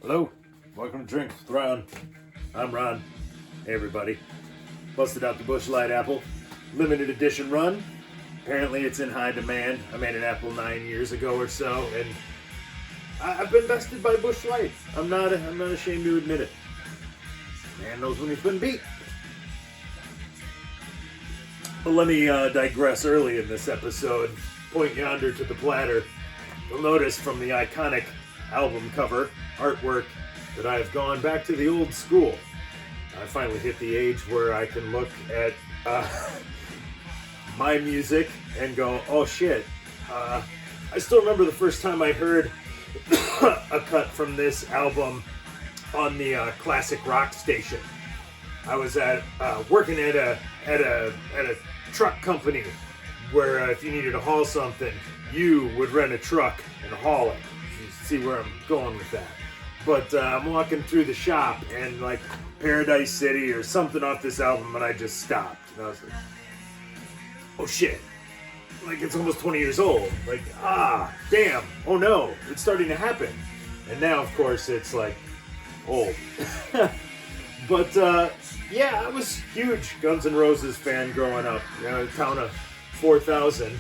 Hello, welcome to Drink with Ron. I'm Ron. Hey everybody. Busted out the Busch Light Apple. Limited edition run. Apparently it's in high demand. I made an apple 9 years ago or so, and I've been bested by Busch Light. I'm not ashamed to admit it. Man knows when he's been beat. But let me digress early in this episode. Point yonder to the platter. You'll notice from the iconic album cover artwork that I've gone back to the old school. I finally hit the age where I can look at my music and go, oh shit. I still remember the first time I heard a cut from this album on the classic rock station. I was working at a truck company where if you needed to haul something, you would rent a truck and haul it. You see where I'm going with that. But I'm walking through the shop and like Paradise City or something off this album, and I just stopped. And I was like, oh shit. Like it's almost 20 years old. Like, damn. Oh no, it's starting to happen. And now, of course, it's like old. But yeah, I was huge Guns N' Roses fan growing up. You know, a town of 4,000.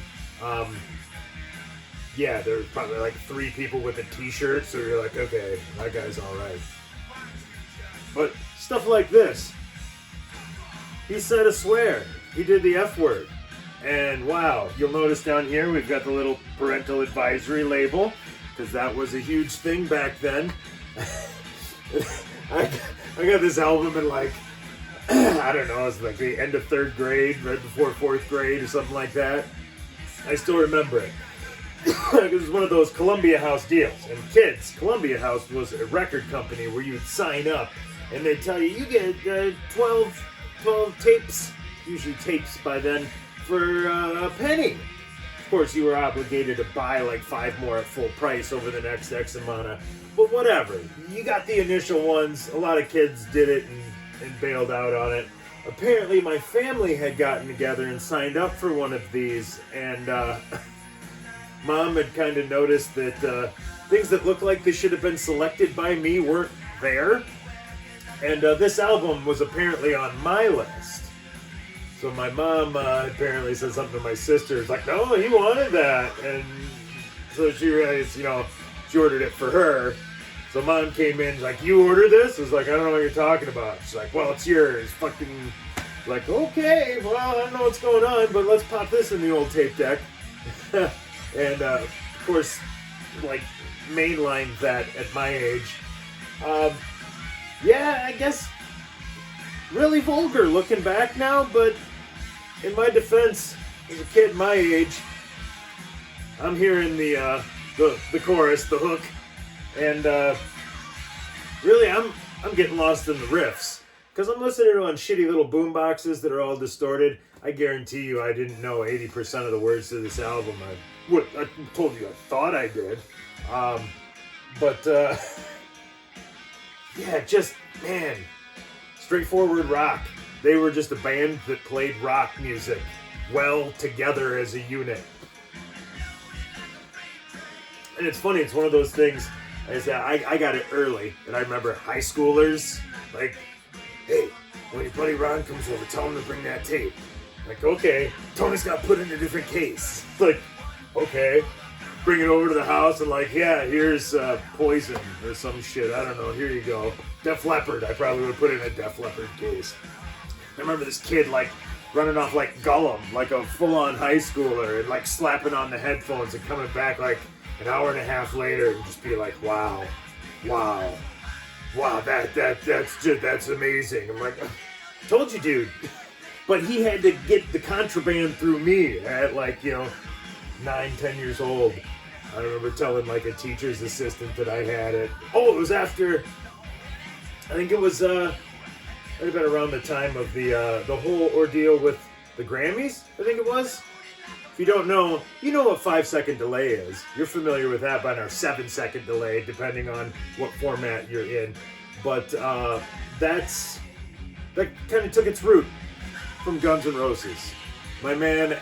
Yeah, there was probably like 3 people with a t-shirt, so you're like, okay, that guy's alright. But stuff like this. He said a swear. He did the F word. And wow, you'll notice down here we've got the little parental advisory label, because that was a huge thing back then. I got this album in like, I don't know, it was like the end of 3rd grade, right before 4th grade or something like that. I still remember it. It was one of those Columbia House deals. And kids, Columbia House was a record company where you'd sign up and they'd tell you get 12 tapes, usually tapes by then, for a penny. Of course, you were obligated to buy like 5 more at full price over the next X amount of, but whatever. You got the initial ones. A lot of kids did it and bailed out on it. Apparently, my family had gotten together and signed up for one of these, and Mom had kind of noticed that things that looked like they should have been selected by me weren't there. And this album was apparently on my list. So my mom apparently said something to my sister. It's like, no, he wanted that. And so she realized, she ordered it for her. So Mom came in, like, you ordered this? I was like, I don't know what you're talking about. She's like, well, it's yours. Fucking, like, okay, well, I don't know what's going on, but let's pop this in the old tape deck. And, of course, like, mainline that at my age. Yeah, I guess really vulgar looking back now, but in my defense, as a kid my age, I'm hearing the chorus, the hook, and really I'm getting lost in the riffs. Because I'm listening to it on shitty little boom boxes that are all distorted. I guarantee you I didn't know 80% of the words to this album. I told you I thought I did. But yeah, just, man, straightforward rock. They were just a band that played rock music well together as a unit. And it's funny, it's one of those things, I got it early, and I remember high schoolers, like, hey, when your buddy Ron comes over, tell him to bring that tape. Like, okay, Tony's got put in a different case. Like, okay, bring it over to the house and like, yeah, here's Poison or some shit. I don't know, here you go. Def Leppard, I probably would have put it in a Def Leppard case. I remember this kid like running off like Gollum, like a full-on high schooler, and like slapping on the headphones and coming back like an hour and a half later and just be like, wow, that's amazing. I'm like, told you, dude. But he had to get the contraband through me at like, 9, 10 years old. I remember telling like a teacher's assistant that I had it. Oh, it was after, I think it was, might have been around the time of the whole ordeal with the Grammys, I think it was. If you don't know, you know what 5-second delay is. You're familiar with that by now, 7-second delay, depending on what format you're in. But that kind of took its root from Guns N' Roses. My man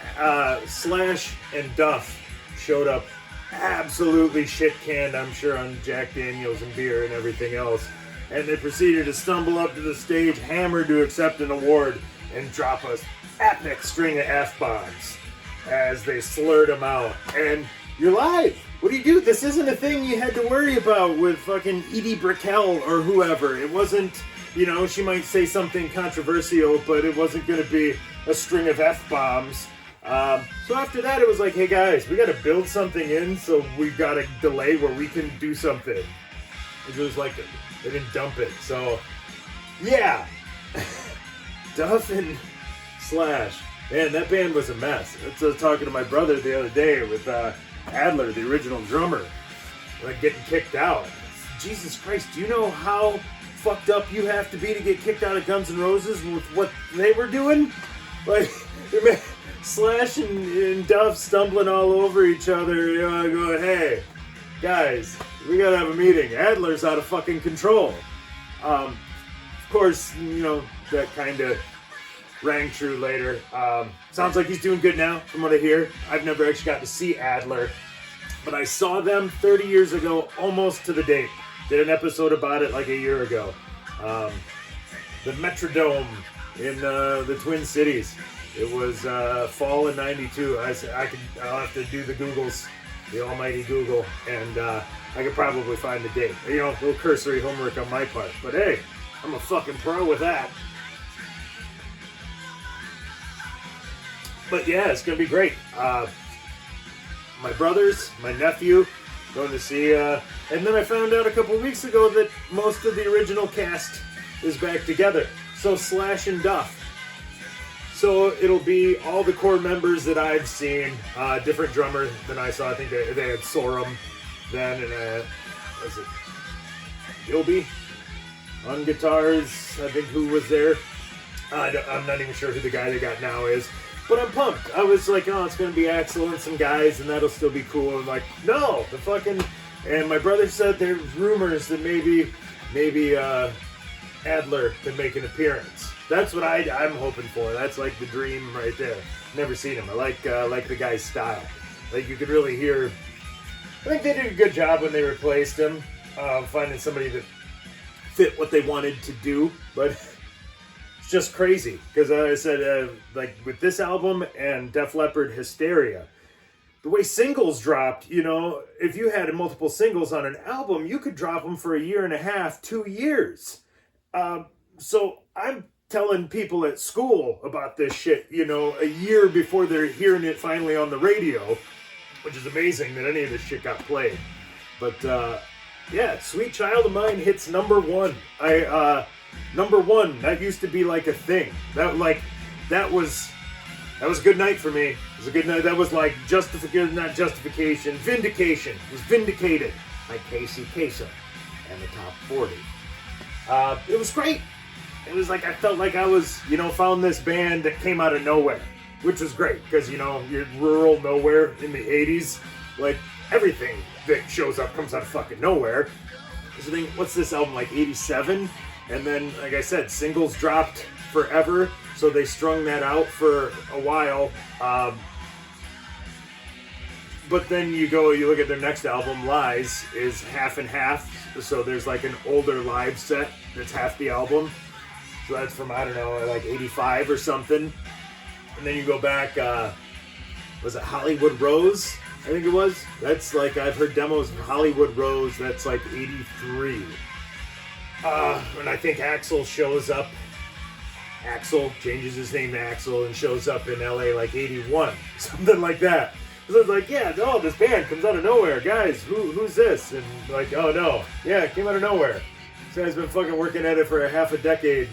Slash and Duff showed up absolutely shit-canned, I'm sure, on Jack Daniels and beer and everything else. And they proceeded to stumble up to the stage, hammered to accept an award, and drop a epic string of F-bombs as they slurred them out. And you're live. What do you do? This isn't a thing you had to worry about with fucking Edie Brickell or whoever. It wasn't, you know, she might say something controversial, but it wasn't going to be a string of F-bombs. So after that, it was like, hey guys, we got to build something in, so we got a delay where we can do something. It was like, they didn't dump it. So, yeah. Duff and Slash. Man, that band was a mess. I was talking to my brother the other day with Adler, the original drummer, like getting kicked out. Jesus Christ, do you know how fucked up you have to be to get kicked out of Guns N' Roses with what they were doing? Like, Slash and Duff stumbling all over each other, you know, going, hey, guys, we gotta have a meeting. Adler's out of fucking control. Of course, you know, that kind of rang true later. Sounds like he's doing good now, from what I hear. I've never actually got to see Adler, but I saw them 30 years ago, almost to the date. Did an episode about it like a year ago. The Metrodome in the Twin Cities. It was fall of '92. I'll have to do the Googles, the almighty Google, and I could probably find the date. You know, a little cursory homework on my part. But hey, I'm a fucking pro with that. But yeah, it's gonna be great. My brothers, my nephew, going to see, and then I found out a couple weeks ago that most of the original cast is back together. So Slash and Duff. So it'll be all the core members that I've seen, different drummer than I saw. I think they had Sorum then, and was it Gilby on guitars? I think who was there. I'm not even sure who the guy they got now is. But I'm pumped. I was like, oh, it's going to be Axl and some guys, and that'll still be cool. I'm like, no, the fucking... And my brother said there's rumors that maybe Adler could make an appearance. That's what I'm hoping for. That's like the dream right there. Never seen him. I like the guy's style. Like, you could really hear... I think they did a good job when they replaced him, finding somebody that fit what they wanted to do, but... It's just crazy, because I said, like, with this album and Def Leppard Hysteria, the way singles dropped, you know, if you had multiple singles on an album, you could drop them for a year and a half, 2 years. So I'm telling people at school about this shit, you know, a year before they're hearing it finally on the radio, which is amazing that any of this shit got played. But, yeah, Sweet Child of Mine hits number one. Number one, that used to be like a thing. That was a good night for me. It was a good night. That was like not justification, vindication. It was vindicated by Casey Kasem and the Top 40. It was great. It was like I felt like I was, you know, found this band that came out of nowhere, which was great because, you know, you're rural nowhere in the 80s. Like, everything that shows up comes out of fucking nowhere. So I think, what's this album, like 87? And then, like I said, singles dropped forever, so they strung that out for a while. But then you look at their next album, Lies, is half and half. So there's like an older live set that's half the album. So that's from, I don't know, like 85 or something. And then you go back, was it Hollywood Rose? I think it was. That's like, I've heard demos of Hollywood Rose, that's like 83. And I think Axl shows up. Axl changes his name to Axl and shows up in LA like 81, something like that. So it's like, yeah, no, this band comes out of nowhere, guys. Who's this? And like, oh no, yeah, it came out of nowhere. This guy's been fucking working at it for a half a decade.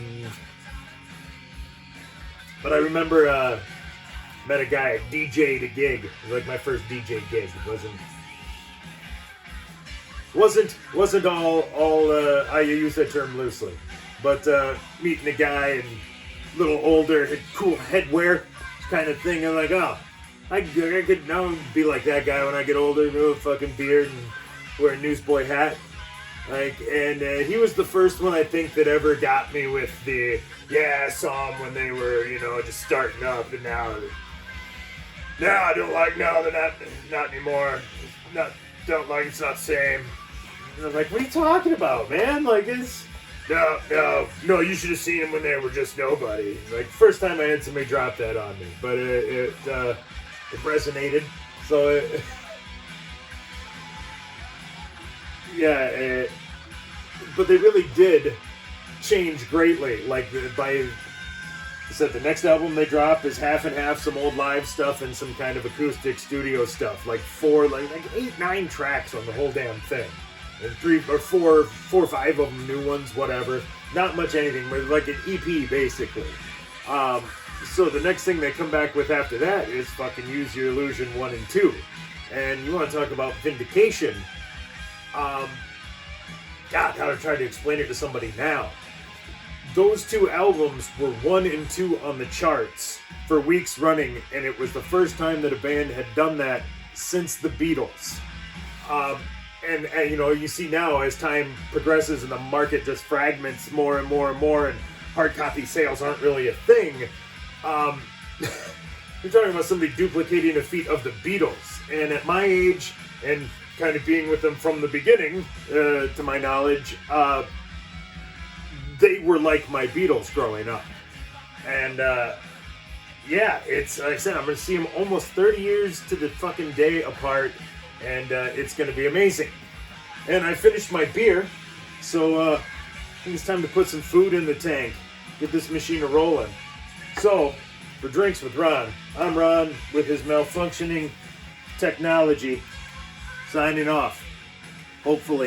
But I remember met a guy, DJ'd a gig. It was like my first DJ gig. It wasn't all I use that term loosely, but meeting a guy and a little older, had cool headwear kind of thing. I'm like, oh, I could now be like that guy when I get older, with a fucking beard and wear a newsboy hat. Like, and he was the first one I think that ever got me with the, yeah, I saw them when they were, you know, just starting up, and now No, I don't like. No, they're not anymore. Not don't like. It's not the same. And I'm like, what are you talking about, man? Like it's no. You should have seen them when they were just nobody. Like first time I had somebody drop that on me, but it resonated. So yeah, but they really did change greatly. Like by I said, the next album they drop is half and half, some old live stuff and some kind of acoustic studio stuff. Like 8, 9 tracks on the whole damn thing. And 3 or 4 or 5 of them new ones, whatever. Not much anything, but like an EP basically. So the next thing they come back with after that is fucking Use Your Illusion 1 and 2. And you want to talk about vindication. God, how to try to explain it to somebody now. Those 2 albums were 1 and 2 on the charts for weeks running, and it was the first time that a band had done that since the Beatles. And you know, you see now as time progresses and the market just fragments more and more and more, and hard copy sales aren't really a thing. You're talking about somebody duplicating a feat of the Beatles, and at my age, and kind of being with them from the beginning, to my knowledge, they were like my Beatles growing up. And, yeah, it's, like I said, I'm going to see them almost 30 years to the fucking day apart, and it's going to be amazing. And I finished my beer, so I think it's time to put some food in the tank, get this machine a-rolling. So, for Drinks with Ron, I'm Ron with his malfunctioning technology, signing off, hopefully.